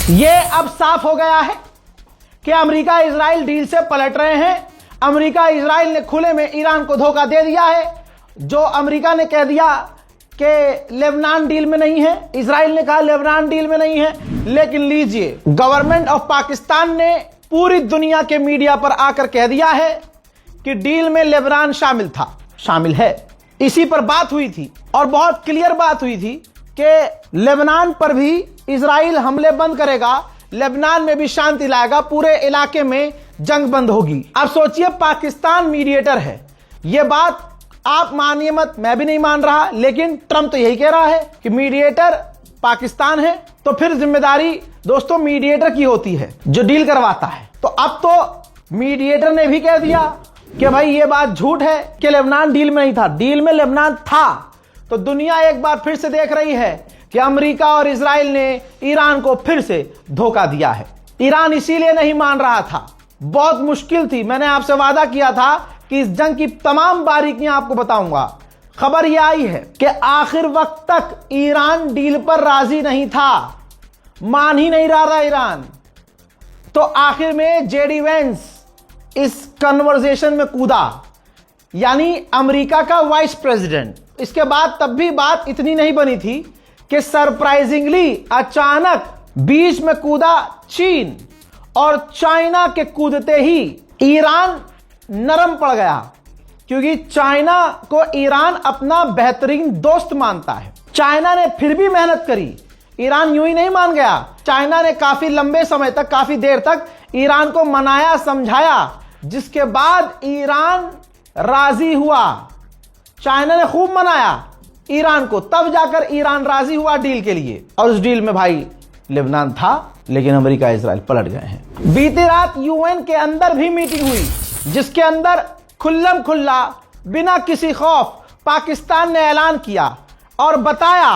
ये अब साफ हो गया है कि अमेरिका इजराइल डील से पलट रहे हैं। अमेरिका इजराइल ने खुले में ईरान को धोखा दे दिया है। जो अमेरिका ने कह दिया कि लेबनान डील में नहीं है, इजराइल ने कहा लेबनान डील में नहीं है, लेकिन लीजिए गवर्नमेंट ऑफ पाकिस्तान ने पूरी दुनिया के मीडिया पर आकर कह दिया है कि डील में लेबनान शामिल है। इसी पर बात हुई थी और बहुत क्लियर बात हुई थी कि लेबनान पर भी इजराइल हमले बंद करेगा, लेबनान में भी शांति लाएगा, पूरे इलाके में जंग बंद होगी। अब सोचिए पाकिस्तान मीडिएटर है। यह बात आप मानिए मत, मैं भी नहीं मान रहा, लेकिन ट्रंप तो यही कह रहा है कि मीडिएटर पाकिस्तान है, तो फिर जिम्मेदारी दोस्तों मीडिएटर की होती है जो डील करवाता है। तो अब तो मीडिएटर ने भी कह दिया कि भाई ये बात झूठ है कि लेबनान डील में नहीं था। डील में लेबनान था। तो दुनिया एक बार फिर से देख रही है कि अमेरिका और इजराइल ने ईरान को फिर से धोखा दिया है। ईरान इसीलिए नहीं मान रहा था, बहुत मुश्किल थी। मैंने आपसे वादा किया था कि इस जंग की तमाम बारीकियां आपको बताऊंगा। खबर यह आई है कि आखिर वक्त तक ईरान डील पर राजी नहीं था, मान ही नहीं रहा था ईरान। तो आखिर में जेडी वेंस इस कन्वर्सेशन में कूदा, यानी अमेरिका का वाइस प्रेसिडेंट। इसके बाद तब भी बात इतनी नहीं बनी थी कि सरप्राइजिंगली अचानक बीच में कूदा चीन, और चाइना के कूदते ही ईरान नरम पड़ गया, क्योंकि चाइना को ईरान अपना बेहतरीन दोस्त मानता है। चाइना ने फिर भी मेहनत करी, ईरान यूं ही नहीं मान गया। चाइना ने काफी लंबे समय तक, काफी देर तक ईरान को मनाया, समझाया, जिसके बाद ईरान राजी हुआ। चाइना ने खूब मनाया ईरान को, तब जाकर ईरान राजी हुआ डील के लिए। और उस डील में भाई लेबनान था, लेकिन अमेरिका इजराइल पलट गए हैं। बीती रात यूएन के अंदर भी मीटिंग हुई, जिसके अंदर खुल्लम खुल्ला बिना किसी खौफ पाकिस्तान ने ऐलान किया और बताया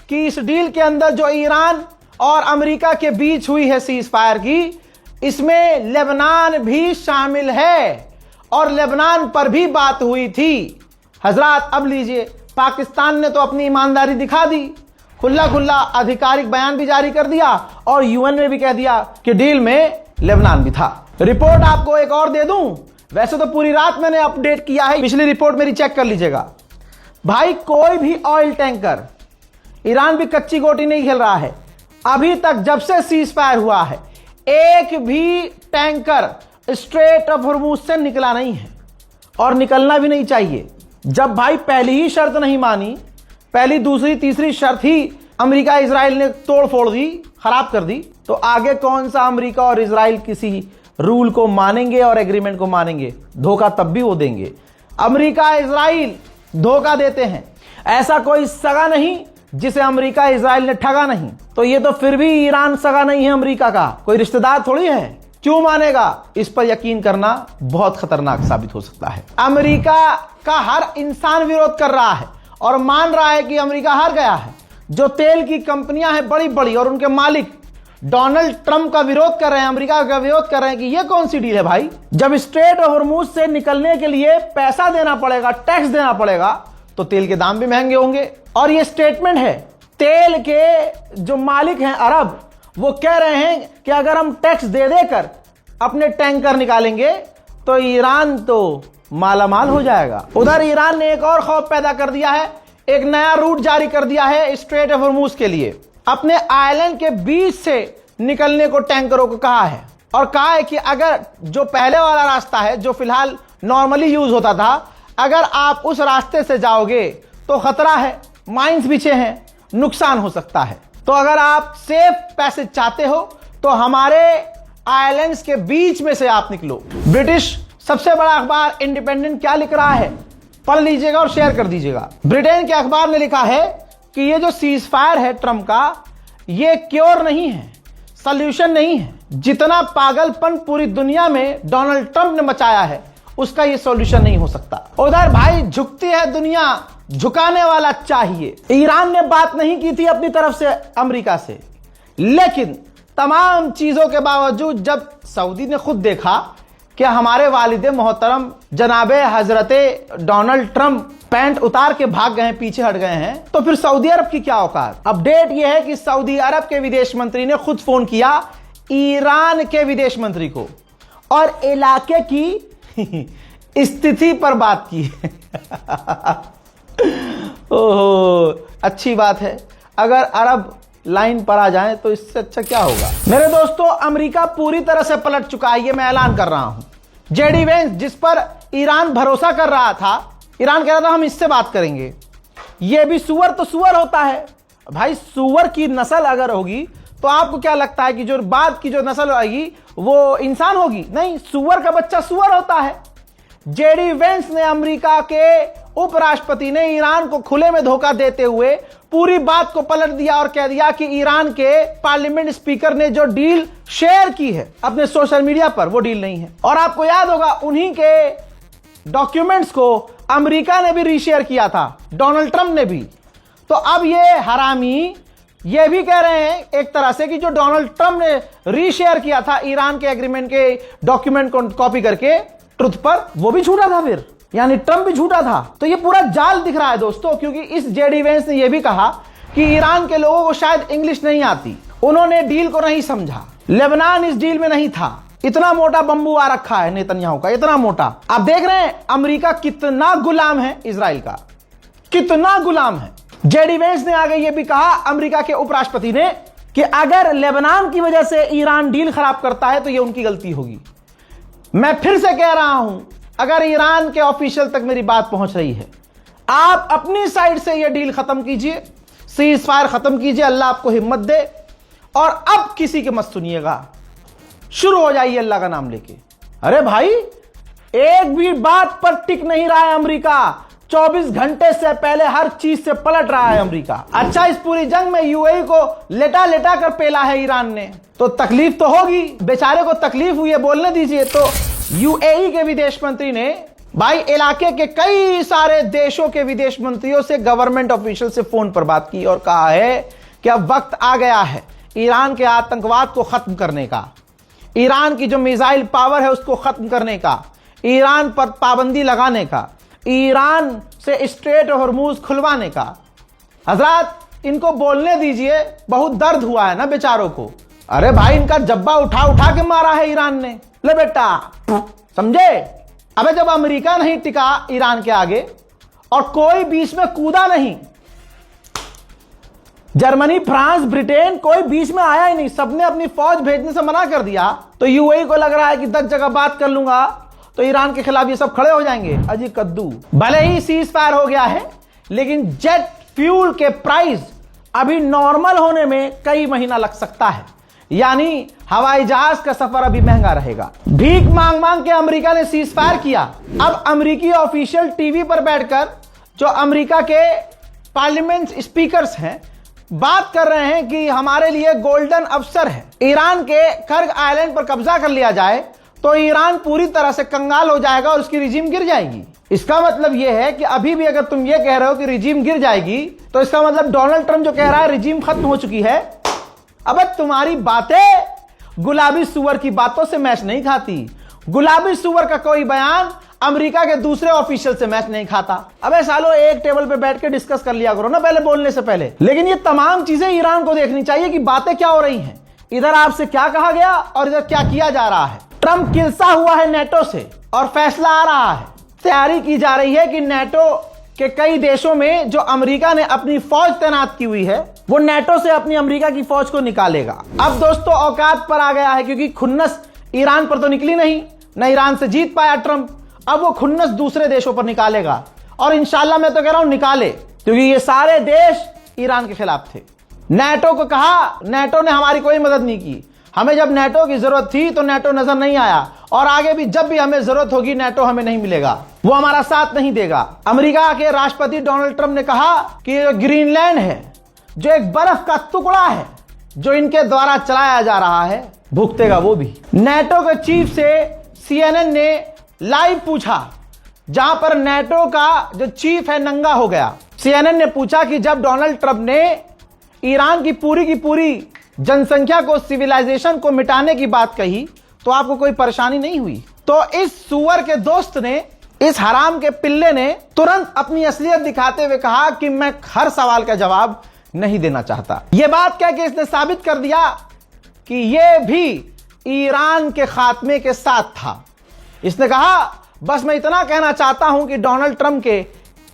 कि इस डील के अंदर जो ईरान और अमेरिका के बीच हुई है सीज फायर की, इसमें लेबनान भी शामिल है और लेबनान पर भी बात हुई थी। हजरात अब लीजिए, पाकिस्तान ने तो अपनी ईमानदारी दिखा दी, खुल्ला खुल्ला आधिकारिक बयान भी जारी कर दिया और यूएन में भी कह दिया कि डील में लेबनान भी था। रिपोर्ट आपको एक और दे दूं, वैसे तो पूरी रात मैंने अपडेट किया है, पिछली रिपोर्ट मेरी चेक कर लीजिएगा। भाई कोई भी ऑयल टैंकर, ईरान भी कच्ची गोटी नहीं खेल रहा है। अभी तक जब से सीज फायर हुआ है, एक भी टैंकर स्ट्रेट ऑफ हॉर्मुज से निकला नहीं है और निकलना भी नहीं चाहिए। जब भाई पहली ही शर्त नहीं मानी, पहली दूसरी तीसरी शर्त ही अमेरिका इजराइल ने तोड़ फोड़ दी, खराब कर दी, तो आगे कौन सा अमेरिका और इजराइल किसी रूल को मानेंगे और एग्रीमेंट को मानेंगे? धोखा तब भी वो देंगे। अमेरिका इजराइल धोखा देते हैं, ऐसा कोई सगा नहीं जिसे अमेरिका इजराइल ने ठगा नहीं। तो ये तो फिर भी ईरान सगा नहीं है अमेरिका का, कोई रिश्तेदार थोड़ी है, क्यों मानेगा? इस पर यकीन करना बहुत खतरनाक साबित हो सकता है। अमेरिका का हर इंसान विरोध कर रहा है और मान रहा है कि अमेरिका हार गया है। जो तेल की कंपनियां हैं बड़ी बड़ी और उनके मालिक डोनाल्ड ट्रंप का विरोध कर रहे हैं, अमेरिका का विरोध कर रहे हैं कि यह कौन सी डील है भाई। जब स्ट्रेट ऑफ हॉर्मुज से निकलने के लिए पैसा देना पड़ेगा, टैक्स देना पड़ेगा, तो तेल के दाम भी महंगे होंगे। और यह स्टेटमेंट है, तेल के जो मालिक हैं अरब, वो कह रहे हैं कि अगर हम टैक्स दे देकर अपने टैंकर निकालेंगे तो ईरान तो मालामाल हो जाएगा। उधर ईरान ने एक और खौफ पैदा कर दिया है, एक नया रूट जारी कर दिया है स्ट्रेट ऑफ हॉर्मुज के लिए। अपने आइलैंड के बीच से निकलने को टैंकरों को कहा है और कहा है कि अगर जो पहले वाला रास्ता है, जो फिलहाल नॉर्मली यूज होता था, अगर आप उस रास्ते से जाओगे तो खतरा है, माइंस बिछे हैं, नुकसान हो सकता है। तो अगर आप सेफ पैसेज चाहते हो तो हमारे आइलैंड्स के बीच में से आप निकलो। ब्रिटिश सबसे बड़ा अखबार इंडिपेंडेंट क्या लिख रहा है, पढ़ लीजिएगा और शेयर कर दीजिएगा। ब्रिटेन के अखबार ने लिखा है कि ये जो सीज फायर है ट्रंप का, ये क्योर नहीं है, सॉल्यूशन नहीं है। जितना पागलपन पूरी दुनिया में डोनाल्ड ट्रंप ने मचाया है, उसका ये सॉल्यूशन नहीं हो सकता। उधर भाई झुकती है दुनिया, झुकाने वाला चाहिए। ईरान ने बात नहीं की थी अपनी तरफ से अमेरिका से, लेकिन तमाम चीजों के बावजूद जब सऊदी ने खुद देखा कि हमारे वालिद मोहतरम जनाबे हजरते डोनाल्ड ट्रंप पैंट उतार के भाग गए हैं, पीछे हट गए हैं, तो फिर सऊदी अरब की क्या औकात। अपडेट यह है कि सऊदी अरब के विदेश मंत्री ने खुद फोन किया ईरान के विदेश मंत्री को और इलाके की स्थिति पर बात की। ओहो, अच्छी बात है। अगर अरब लाइन पर आ जाए तो इससे अच्छा क्या होगा। मेरे दोस्तों, अमेरिका पूरी तरह से पलट चुका है, ये मैं ऐलान कर रहा हूं। जेडी वेंस, जिस पर ईरान भरोसा कर रहा था, ईरान कह रहा था हम इससे बात करेंगे, ये भी सुअर तो सुअर होता है भाई। सुअर की नस्ल अगर होगी तो आपको क्या लगता है कि जो बाद की जो नस्ल आएगी वो इंसान होगी? नहीं, सुअर का बच्चा सुअर होता है। जेडी वेंस ने, अमेरिका के उपराष्ट्रपति ने ईरान को खुले में धोखा देते हुए पूरी बात को पलट दिया और कह दिया कि ईरान के पार्लियामेंट स्पीकर ने जो डील शेयर की है अपने सोशल मीडिया पर, वो डील नहीं है। और आपको याद होगा उन्हीं के डॉक्यूमेंट्स को अमेरिका ने भी रीशेयर किया था, डोनाल्ड ट्रंप ने भी। तो अब ये हरामी ये भी कह रहे हैं एक तरह से कि जो डोनाल्ड ट्रंप ने रीशेयर किया था ईरान के एग्रीमेंट के डॉक्यूमेंट को कॉपी करके ट्रुथ पर, वो भी झूठा था, फिर यानी ट्रंप भी झूठा था। तो ये पूरा जाल दिख रहा है दोस्तों, क्योंकि इस जेडी वेंस ने यह भी कहा कि ईरान के लोगों को शायद इंग्लिश नहीं आती, उन्होंने डील को नहीं समझा, लेबनान इस डील में नहीं था। इतना मोटा बंबू आ रखा है नेतन्याहू का, इतना मोटा। आप देख रहे हैं अमेरिका कितना गुलाम है इजराइल का, कितना गुलाम है। जेडी वेंस ने आगे यह भी कहा, अमेरिका के उपराष्ट्रपति ने, कि अगर लेबनान की वजह से ईरान डील खराब करता है तो यह उनकी गलती होगी। मैं फिर से कह रहा हूं, अगर ईरान के ऑफिशियल तक मेरी बात पहुंच रही है, आप अपनी साइड से यह डील खत्म कीजिए, सीज फायर खत्म कीजिए, अल्लाह आपको हिम्मत दे, और अब किसी के मत सुनिएगा, शुरू हो जाइए अल्लाह का नाम लेके। अरे भाई, एक भी बात पर टिक नहीं रहा है अमेरिका। 24 घंटे से पहले हर चीज से पलट रहा है अमेरिका। अच्छा, इस पूरी जंग में यूएई को लेटा लेटा कर पेला है ईरान ने, तो तकलीफ तो होगी, बेचारे को तकलीफ हुई है, बोलने दीजिए। तो यूएई के विदेश मंत्री ने भाई इलाके के कई सारे देशों के विदेश मंत्रियों से, गवर्नमेंट ऑफिशियल से फोन पर बात की और कहा है कि अब वक्त आ गया है ईरान के आतंकवाद को खत्म करने का, ईरान की जो मिसाइल पावर है उसको खत्म करने का, ईरान पर पाबंदी लगाने का, ईरान से स्ट्रेट हॉर्मूज खुलवाने का। हजरात, इनको बोलने दीजिए, बहुत दर्द हुआ है ना बेचारों को। अरे भाई, इनका जब्बा उठा उठा के मारा है ईरान ने, ले बेटा, समझे। अबे जब अमेरिका नहीं टिका ईरान के आगे और कोई बीच में कूदा नहीं, जर्मनी, फ्रांस, ब्रिटेन, कोई बीच में आया ही नहीं, सबने अपनी फौज भेजने से मना कर दिया, तो यूएई को लग रहा है कि 10 जगह बात कर लूंगा तो ईरान के खिलाफ ये सब खड़े हो जाएंगे। अजी कद्दू। भले ही सीज फायर हो गया है, लेकिन जेट फ्यूल के प्राइस अभी नॉर्मल होने में कई महीना लग सकता है, यानी हवाई जहाज का सफर अभी महंगा रहेगा। भीख मांग मांग के अमेरिका ने सीज फायर किया। अब अमेरिकी ऑफिशियल टीवी पर बैठकर जो अमेरिका के पार्लियामेंट स्पीकर्स हैं, बात कर रहे हैं कि हमारे लिए गोल्डन अवसर है, ईरान के कर्ग आइलैंड पर कब्जा कर लिया जाए तो ईरान पूरी तरह से कंगाल हो जाएगा और उसकी रिजीम गिर जाएगी। इसका मतलब यह है कि अभी भी अगर तुम ये कह रहे हो कि रिजीम गिर जाएगी, तो इसका मतलब डोनाल्ड ट्रंप जो कह रहा है रिजीम खत्म हो चुकी है। अब तुम्हारी बातें गुलाबी सुअर की बातों से मैच नहीं खाती। गुलाबी सुअर का कोई बयान अमेरिका के दूसरे ऑफिशियल से मैच नहीं खाता। अबे सालो, एक टेबल पे बैठ के डिस्कस कर लिया करो ना पहले बोलने से पहले। लेकिन ये तमाम चीजें ईरान को देखनी चाहिए कि बातें क्या हो रही हैं, इधर आपसे क्या कहा गया और इधर क्या किया जा रहा है। ट्रंप किलसा हुआ है नेटो से और फैसला आ रहा है, तैयारी की जा रही है कि नेटो के कई देशों में जो अमेरिका ने अपनी फौज तैनात की हुई है, वो नेटो से अपनी अमेरिका की फौज को निकालेगा। अब दोस्तों औकात पर आ गया है, क्योंकि खुन्नस ईरान पर तो निकली नहीं, न ईरान से जीत पाया ट्रंप। अब वो खुन्नस दूसरे देशों पर निकालेगा, और इंशाल्लाह मैं तो कह रहा हूं निकाले, क्योंकि ये सारे देश ईरान के खिलाफ थे। नेटो को कहा, नेटो ने हमारी कोई मदद नहीं की, हमें जब नेटो की जरूरत थी तो नेटो नजर नहीं आया, और आगे भी जब भी हमें जरूरत होगी नेटो हमें नहीं मिलेगा, वो हमारा साथ नहीं देगा। अमेरिका के राष्ट्रपति डोनाल्ड ट्रंप ने कहा कि ग्रीनलैंड है, जो एक बर्फ का टुकड़ा है जो इनके द्वारा चलाया जा रहा है, भुगतेगा वो भी। नेटो के चीफ से CNN ने लाइव पूछा, जहां पर नेटो का जो चीफ है नंगा हो गया। CNN ने पूछा कि जब डोनाल्ड ट्रंप ने ईरान की पूरी जनसंख्या को, सिविलाइजेशन को मिटाने की बात कही, तो आपको कोई परेशानी नहीं हुई? तो इस सुअर के दोस्त ने, इस हराम के पिल्ले ने तुरंत अपनी असलियत दिखाते हुए कहा कि मैं हर सवाल का जवाब नहीं देना चाहता। यह बात कह के इसने साबित कर दिया कि यह भी ईरान के खात्मे के साथ था। इसने कहा बस मैं इतना कहना चाहता हूं कि डोनाल्ड ट्रंप के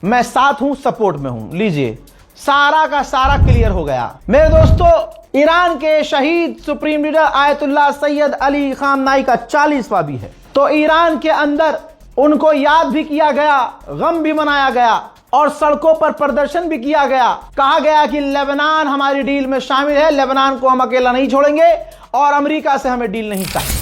मैं साथ हूं, सपोर्ट में हूं। लीजिए, सारा का सारा क्लियर हो गया। मेरे दोस्तों, ईरान के शहीद supreme leader Ayatollah Syed Ali खामनाई का 40वां भी है। तो ईरान के अंदर उनको याद भी किया गया, गम भी मनाया गया और सड़कों पर प्रदर्शन भी किया गया। कहा गया कि लेबनान हमारी डील में शामिल है, लेबनान को हम अकेला नहीं छोड़ेंगे और अमेरिका से हमें डील नहीं चाहिए।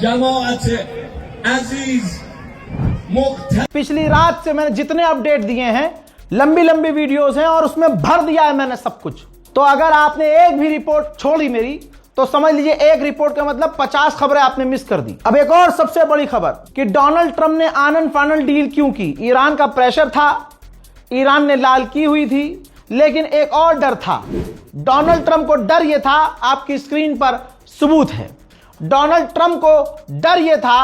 जमात अजीज पिछली रात से मैंने जितने अपडेट दिए हैं, लंबी लंबी वीडियोस हैं और उसमें भर दिया है मैंने सब कुछ। तो अगर आपने एक भी रिपोर्ट छोड़ी मेरी, तो समझ लीजिए एक रिपोर्ट का मतलब 50 खबरें आपने मिस कर दी। अब एक और सबसे बड़ी खबर कि डोनाल्ड ट्रंप ने आनन फानन डील क्यों की। ईरान का प्रेशर था, ईरान ने लाल की हुई थी, लेकिन एक और डर था। डोनाल्ड ट्रंप को डर यह था, आपकी स्क्रीन पर सबूत है। डोनाल्ड ट्रंप को डर यह था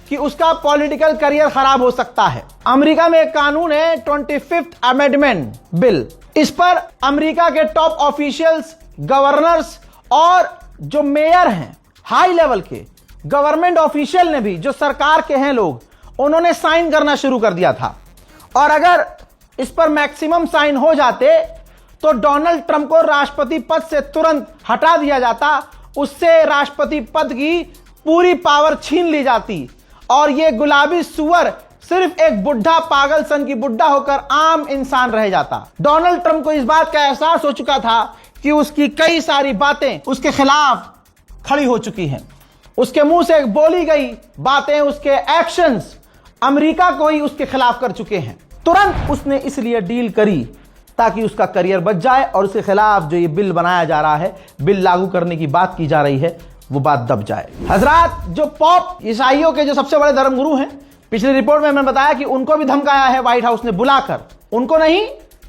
कि उसका पॉलिटिकल करियर खराब हो सकता है। अमेरिका में एक कानून है 25th अमेंडमेंट बिल। इस पर अमेरिका के टॉप ऑफिशियल्स, गवर्नर्स और जो मेयर हैं, हाई लेवल के गवर्नमेंट ऑफिशियल ने भी, जो सरकार के हैं लोग, उन्होंने साइन करना शुरू कर दिया था। और अगर इस पर मैक्सिमम साइन हो जाते तो डोनाल्ड ट्रंप को राष्ट्रपति पद से तुरंत हटा दिया जाता, उससे राष्ट्रपति पद की पूरी पावर छीन ली जाती और यह गुलाबी सुअर सिर्फ एक बुढ़ा पागल सन की बुढ़ा होकर आम इंसान रह जाता। डोनाल्ड ट्रंप को इस बात का एहसास हो चुका था कि उसकी कई सारी बातें उसके खिलाफ खड़ी हो चुकी हैं। उसके मुंह से बोली गई बातें, उसके एक्शंस अमेरिका को ही उसके खिलाफ कर चुके हैं। तुरंत उसने इसलिए डील करी ताकि उसका करियर बच जाए और उसके खिलाफ जो ये बिल बनाया जा रहा है, बिल लागू करने की बात की जा रही है, वो बात दब जाए। हजरात, जो पॉप ईसाइयों के जो सबसे बड़े धर्मगुरु हैं, पिछली रिपोर्ट में मैंने बताया कि उनको भी धमकाया है व्हाइट हाउस ने बुलाकर। उनको नहीं,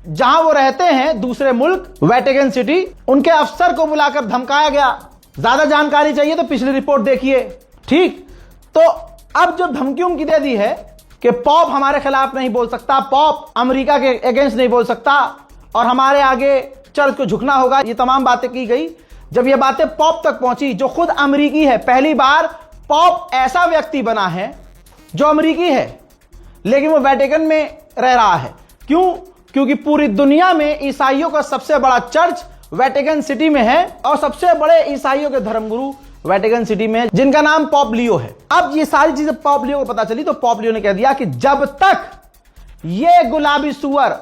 जहां वो रहते हैं दूसरे मुल्क वेटिकन सिटी, उनके अफसर को बुलाकर धमकाया गया। ज्यादा जानकारी चाहिए तो पिछली रिपोर्ट देखिए। ठीक, तो अब जो धमकी उनकी दे दी है कि पॉप हमारे खिलाफ नहीं बोल सकता, पॉप अमेरिका के अगेंस्ट नहीं बोल सकता और हमारे आगे चर्च को झुकना होगा, ये तमाम बातें की गई। जब ये बातें पॉप तक पहुंची, जो खुद अमेरिकी है, पहली बार पॉप ऐसा व्यक्ति बना है जो अमेरिकी है लेकिन वो वेटिकन में रह रहा है। क्यों? क्योंकि पूरी दुनिया में ईसाइयों का सबसे बड़ा चर्च वेटिकन सिटी में है और सबसे बड़े ईसाइयों के धर्मगुरु वेटिकन सिटी में है, जिनका नाम पॉप लियो है। अब ये सारी चीजें पॉप लियो को पता चली तो पॉप लियो ने कह दिया कि जब तक ये गुलाबी सुअर,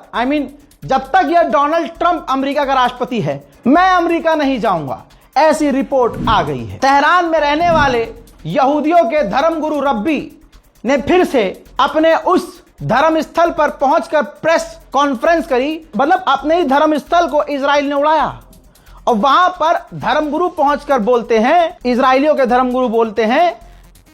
जब तक ये डोनाल्ड ट्रंप अमेरिका का राष्ट्रपति है, मैं अमेरिका नहीं जाऊंगा। ऐसी रिपोर्ट आ गई है। तेहरान में रहने वाले यहूदियों के धर्मगुरु रब्बी ने फिर से अपने उस धर्म स्थल पर पहुंचकर प्रेस कॉन्फ्रेंस करी। मतलब अपने ही धर्म स्थल को इजराइल ने उड़ाया और वहां पर धर्मगुरु पहुंचकर बोलते हैं, इजराइलियों के धर्मगुरु बोलते हैं,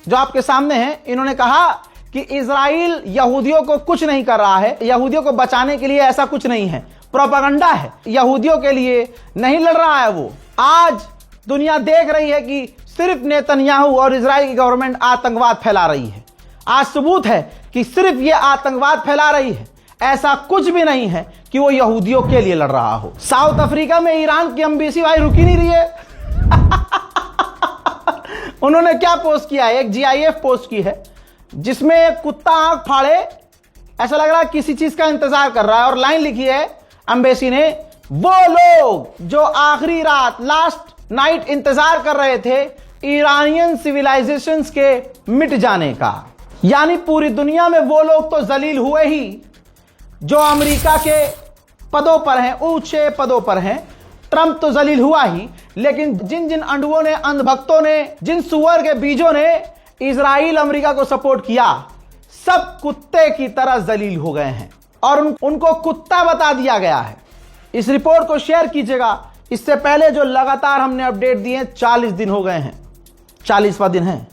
जो आपके सामने हैं। इन्होंने कहा कि इजराइल यहूदियों को कुछ नहीं कर रहा है, यहूदियों को बचाने के लिए ऐसा कुछ नहीं है। प्रोपेगेंडा है, यहूदियों के लिए नहीं लड़ रहा है वो। आज दुनिया देख रही है कि सिर्फ नेतन्याहू और इजराइल की गवर्नमेंट आतंकवाद फैला रही है। आज सबूत है कि सिर्फ ये आतंकवाद फैला रही है, ऐसा कुछ भी नहीं है कि वो यहूदियों के लिए लड़ रहा हो। साउथ अफ्रीका में ईरान की एम्बेसी भाई रुकी नहीं रही है। उन्होंने क्या पोस्ट किया है, एक GIF पोस्ट की है जिसमें एक कुत्ता आंख फाड़े ऐसा लग रहा है किसी चीज का इंतजार कर रहा है, और लाइन लिखी है एम्बेसी ने, वो लोग जो आखिरी रात लास्ट नाइट इंतजार कर रहे थे ईरानियन सिविलाइजेशंस के मिट जाने का। यानी पूरी दुनिया में वो लोग तो जलील हुए ही जो अमेरिका के पदों पर हैं, ऊंचे पदों पर हैं। ट्रंप तो जलील हुआ ही, लेकिन जिन जिन अंडुओं ने, अंधभक्तों ने, जिन सुअर के बीजों ने इजराइल अमेरिका को सपोर्ट किया, सब कुत्ते की तरह जलील हो गए हैं और उनको कुत्ता बता दिया गया है। इस रिपोर्ट को शेयर कीजिएगा। इससे पहले जो लगातार हमने अपडेट दिए, 40 दिन हो गए हैं, 40वां दिन है।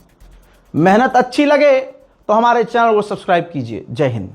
मेहनत अच्छी लगे तो हमारे चैनल को सब्सक्राइब कीजिए। जय हिंद।